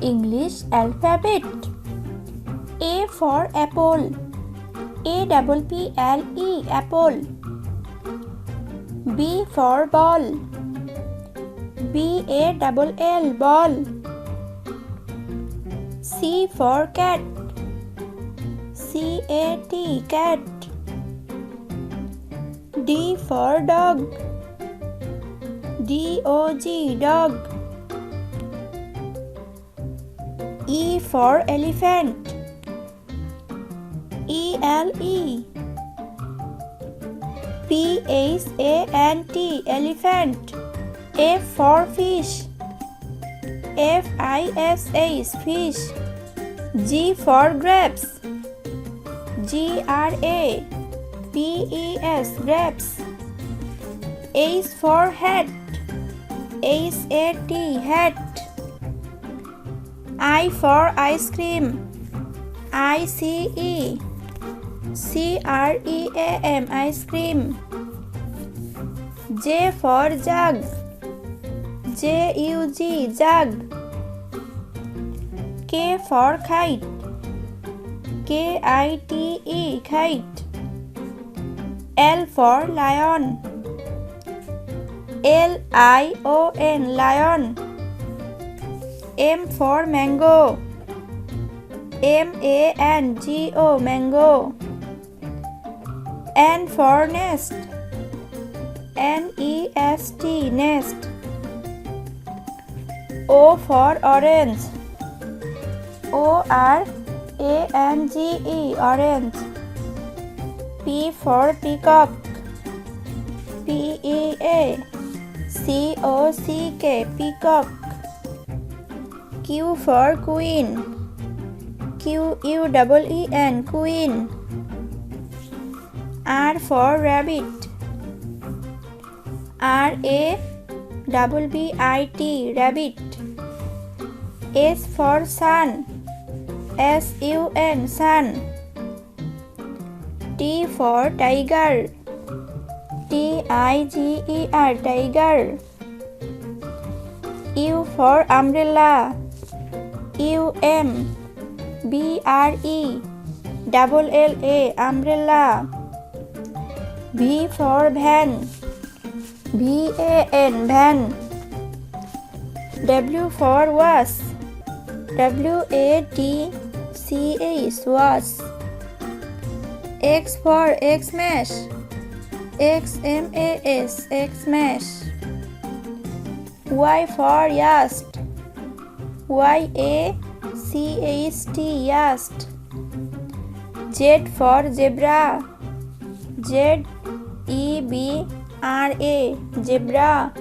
English alphabet. A for apple. APPLE apple. B for ball. BALL ball. C for cat. CAT cat. D for dog. DOG dog. E for elephant. ELE. PHANT elephant. F for fish. FISH fish. G for grapes. GRAPES grapes. H for hat. HAT hat. I for ice cream. ICECREAM ice cream. J for jug. JUG jug. K for kite. KITE kite. L for lion. LION lion. M for mango. MANGO mango. N for nest. NEST nest. O for orange. ORANGE orange. P for peacock. PEACOCK peacock. Q for queen. QUEEN queen. R for rabbit. RABBIT rabbit. S for sun. SUN sun. T for tiger. TIGER tiger. U for umbrella. UMBRELLA umbrella. V for van. VAN van. W for wasp. WATCH wasp. X for Xmas. XMAS Xmas. Y for yacht. YACHT yacht. Z for zebra. ZEBRA zebra.